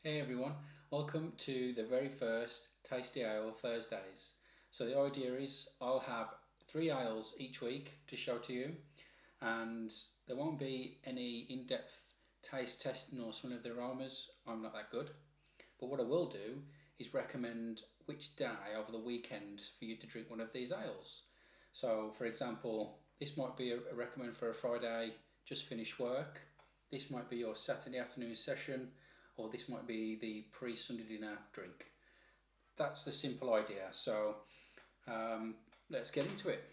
Hey everyone, welcome to the very first Tasty Ale Thursdays. So the idea is I'll have 3 ales each week to show to you, and there won't be any in-depth taste testing or smelling of the aromas. I'm not that good. But what I will do is recommend which day over the weekend for you to drink one of these ales. So for example, this might be a recommend for a Friday, just finished work. This might be your Saturday afternoon session, or this might be the pre-Sunday dinner drink. That's the simple idea. So let's get into it.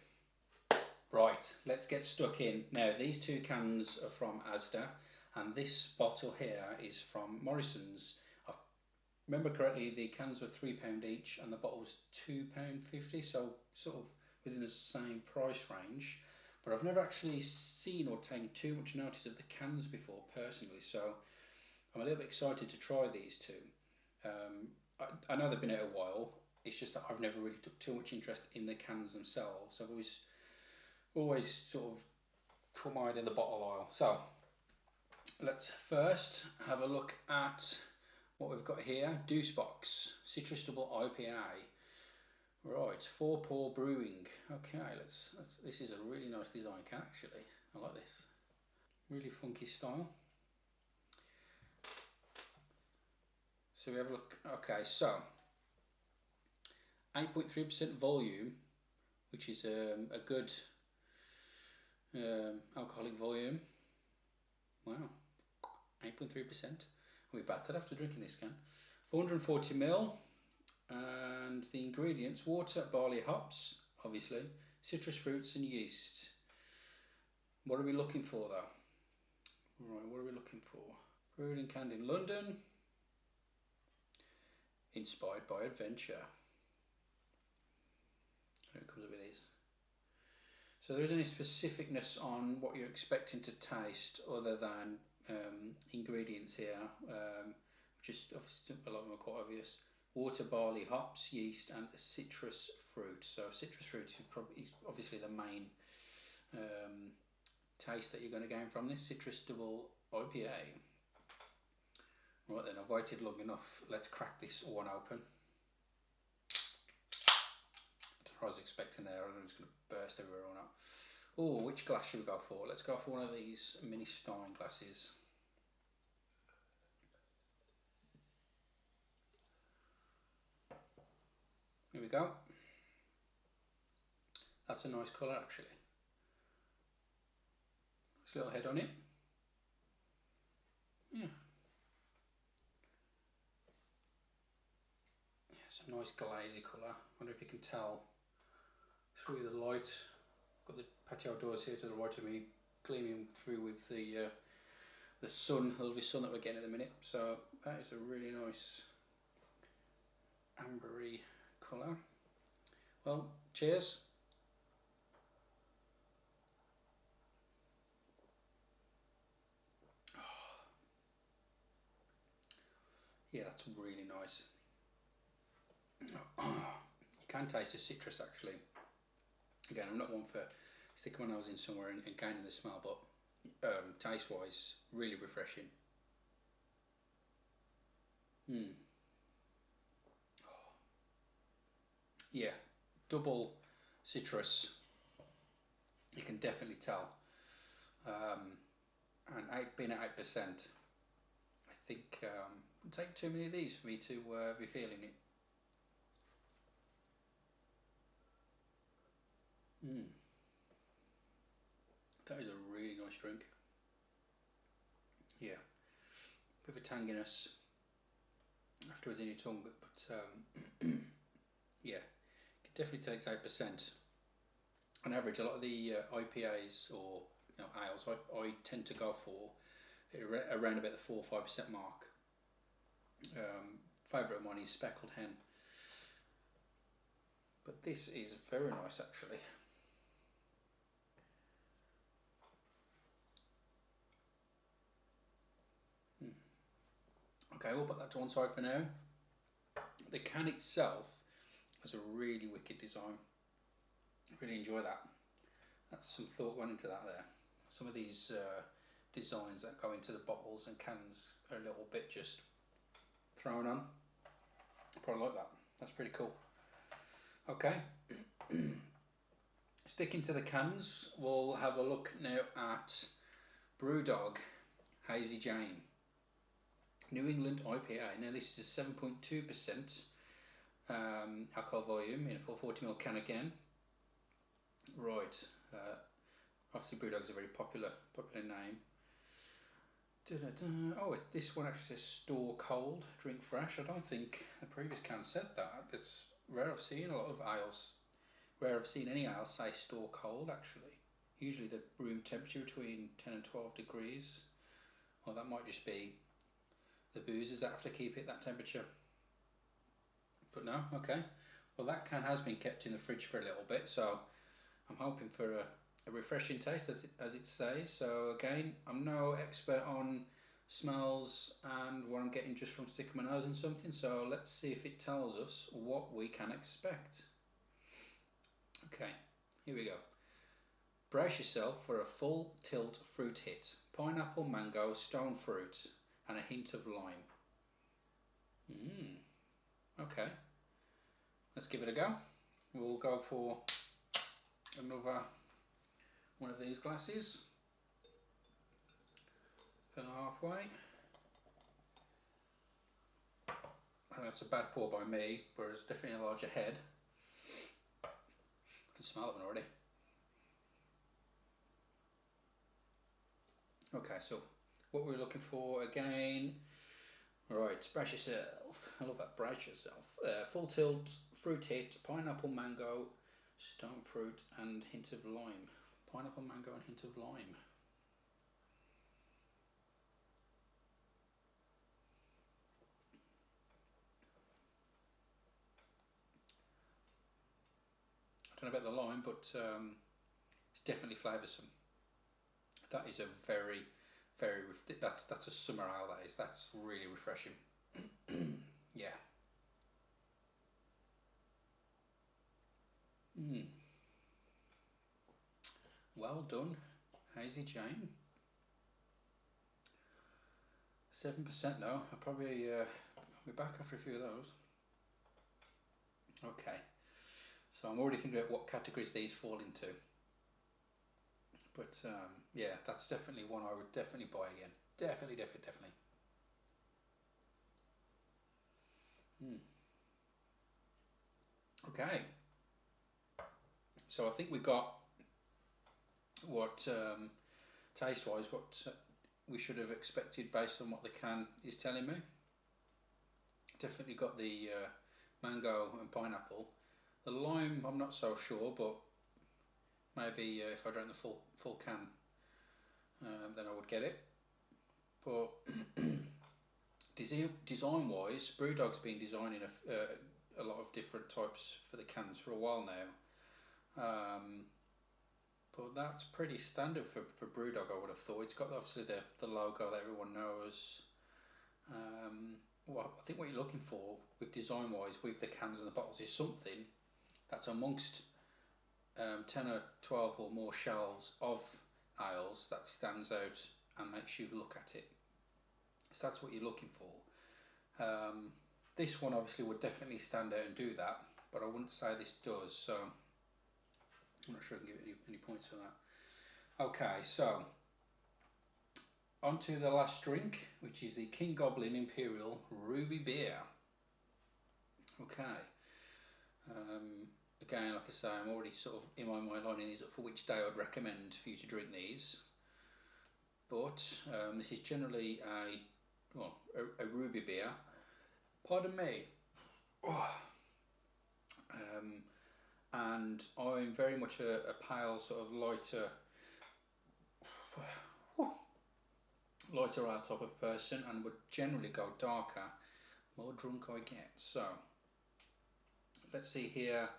Right, let's get stuck in. Now these two cans are from Asda, and this bottle here is from Morrison's. I remember correctly, the cans were £3 each and the bottle was £2.50, so sort of within the same price range. But I've never actually seen or taken too much notice of the cans before personally, so I'm a little bit excited to try these two. I know they've been out a while. It's just that I've never really took too much interest in the cans themselves. I've always sort of caught my eye in the bottle aisle. So let's first have a look at what we've got here. Deuce Box Citrus Double IPA. Right, 4 Pour Brewing. Okay, let's. This is a really nice design can actually. I like this. Really funky style. So we have a look. Okay, so 8.3% volume, which is a good alcoholic volume. Wow, 8.3%. I'll be battered after drinking this can. 440ml, and the ingredients: water, barley, hops, obviously, citrus fruits and yeast. What are we looking for though? Right, what are we looking for? Brewed and canned in London. Inspired by adventure. And it comes up with these. So there isn't any specificness on what you're expecting to taste other than ingredients here, which is obviously a lot of them are quite obvious. Water, barley, hops, yeast, and a citrus fruit. So citrus fruit is obviously the main taste that you're going to gain from this Citrus Double IPA. Right then, I've waited long enough. Let's crack this one open. I don't know what I was expecting there. I don't know if it's going to burst everywhere or not. Oh, which glass should we go for? Let's go for one of these mini Stein glasses. Here we go. That's a nice colour actually. Nice little head on it. Yeah. It's a nice glazy colour. I wonder if you can tell through the light. Got the patio doors here to the right of me, gleaming through with the sun, the lovely sun that we're getting at the minute. So that is a really nice ambery colour. Well, cheers. Yeah, that's really nice. You can taste the citrus actually. Again, I'm not one for sticking my nose in somewhere and gaining the smell, but taste wise, really refreshing. Yeah, double citrus, you can definitely tell. And being at 8%, I think it'll take too many of these for me to be feeling it. That is a really nice drink. Yeah, bit of a tanginess afterwards in your tongue, but yeah, it definitely takes 8%. On average, a lot of the IPAs or ales I tend to go for around about the 4 or 5% mark. Favourite one is Speckled Hen, but this is very nice actually. Okay, we'll put that to one side for now. The can itself has a really wicked design. I really enjoy that. That's some thought went into that there. Some of these designs that go into the bottles and cans are a little bit just thrown on. Probably like that. That's pretty cool. Okay. Sticking to the cans, we'll have a look now at Brewdog Hazy Jane New England IPA. Now this is a 7.2% alcohol volume in a 440ml can again. Right. Obviously Brewdog is a very popular name. Oh, this one actually says store cold, drink fresh. I don't think the previous can said that. It's rare I've seen a lot of ales. Rare I've seen any ale say store cold actually. Usually the room temperature between 10 and 12 degrees. Well, that might just be the boozers that have to keep it that temperature. But no, okay. Well, that can has been kept in the fridge for a little bit, so I'm hoping for a refreshing taste as it says. So again, I'm no expert on smells and what I'm getting just from sticking my nose in something, so let's see if it tells us what we can expect. Okay, here we go. Brace yourself for a full tilt fruit hit. Pineapple, mango, stone fruit and a hint of lime. Okay, let's give it a go. We'll go for another one of these glasses. Fill halfway. That's a bad pour by me, but it's definitely a larger head. I can smell it already. Okay, so what we're looking for again. Right, brace yourself. I love that, brace yourself. Full tilt, fruit hit, pineapple, mango, stone fruit and hint of lime. Pineapple, mango and hint of lime. I don't know about the lime, but it's definitely flavoursome. That is a very, that's a summer ale, that is. That's really refreshing. Yeah. Well done, Hazy Jane. 7% now. I'll probably be back after a few of those. Okay, so I'm already thinking about what categories these fall into. But yeah, that's definitely one I would definitely buy again. Definitely. Okay, so I think we got what taste-wise what we should have expected based on what the can is telling me. Definitely got the mango and pineapple. The lime, I'm not so sure, but maybe if I drank the full can, then I would get it. But design-wise, Brewdog's been designing a lot of different types for the cans for a while now. But that's pretty standard for Brewdog, I would have thought. It's got obviously the logo that everyone knows. Well, I think what you're looking for with design-wise with the cans and the bottles is something that's amongst 10 or 12 or more shelves of ales that stands out and makes you look at it. So that's what you're looking for. This one obviously would definitely stand out and do that, but I wouldn't say this does, so I'm not sure I can give it any points for that. Okay, so on to the last drink, which is the King Goblin Imperial Ruby Beer. Okay, again, like I say, I'm already sort of in my mind lining these up for which day I'd recommend for you to drink these. But this is generally a ruby beer. Pardon me. And I'm very much a pale, sort of lighter ale type of person, and would generally go darker more drunk I get. So let's see here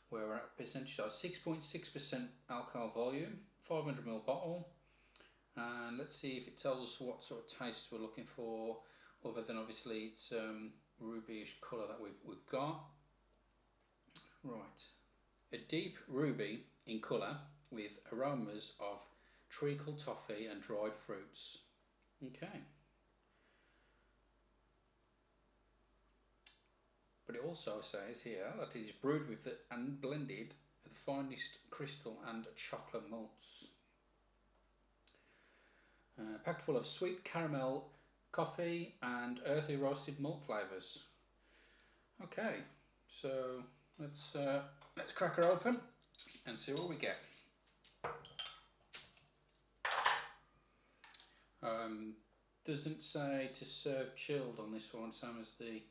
where we're at percentage. So 6.6% alcohol volume, 500ml bottle, and let's see if it tells us what sort of taste we're looking for, other than obviously it's rubyish colour that we've got. Right, a deep ruby in colour with aromas of treacle toffee and dried fruits. Okay. but it also says here that it is brewed with and blended with the finest crystal and chocolate malts. Packed full of sweet caramel, coffee and earthy roasted malt flavours. Okay, so let's crack her open and see what we get. Doesn't say to serve chilled on this one, same as the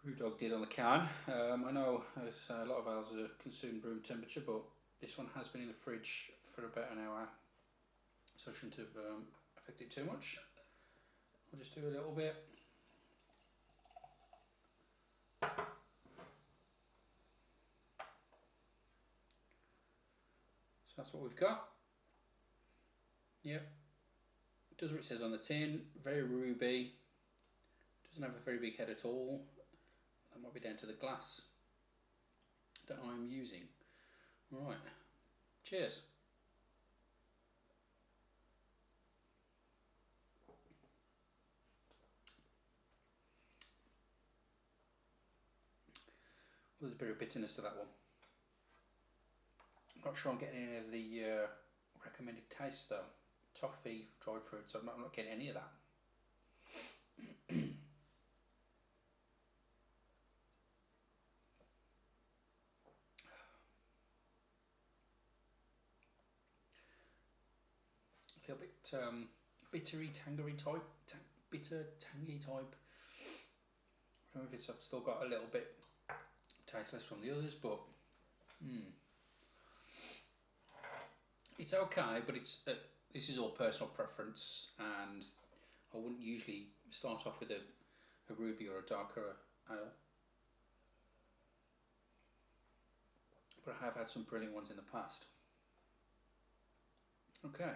Brewdog did on the can. I know a lot of ours are consumed room temperature, but this one has been in the fridge for about an hour, so it shouldn't have affected too much. I'll just do a little bit. So that's what we've got. Yep. It does what it says on the tin. Very ruby. Doesn't have a very big head at all. That might be down to the glass that I'm using. Right. Cheers. Well, there's a bit of bitterness to that one. I'm not sure I'm getting any of the recommended tastes though. Toffee, dried fruits, I'm not getting any of that. A little bit bittery, tangery type, bitter, tangy type. I don't know if it's still got a little bit tasteless from the others, but it's okay. But it's this is all personal preference, and I wouldn't usually start off with a ruby or a darker ale. But I have had some brilliant ones in the past. Okay.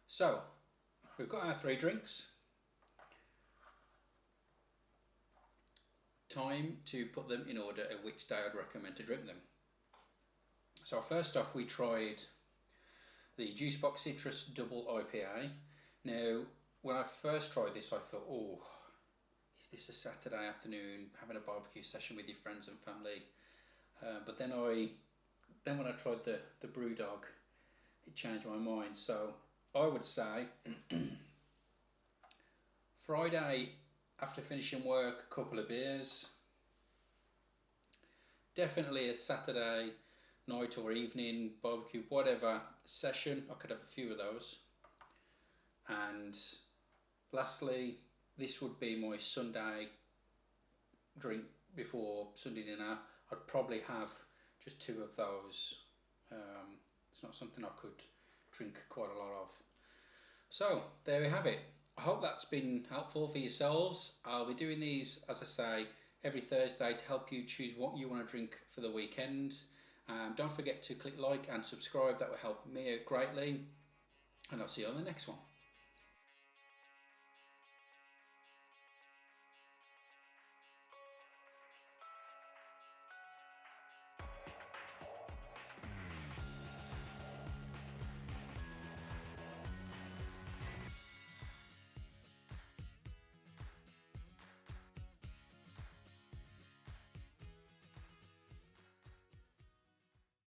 So, we've got our 3 drinks. Time to put them in order of which day I'd recommend to drink them. So first off, we tried the Juicebox Citrus Double IPA. Now, when I first tried this, I thought, oh, is this a Saturday afternoon having a barbecue session with your friends and family? But then when I tried the Brewdog, it changed my mind. So I would say Friday after finishing work, a couple of beers. Definitely a Saturday night or evening barbecue, whatever session, I could have a few of those. And lastly, this would be my Sunday drink before Sunday dinner. I'd probably have just 2 of those. It's not something I could drink quite a lot of. So there we have it. I hope that's been helpful for yourselves. I'll be doing these, as I say, every Thursday to help you choose what you want to drink for the weekend. Don't forget to click like and subscribe. That will help me out greatly. And I'll see you on the next one.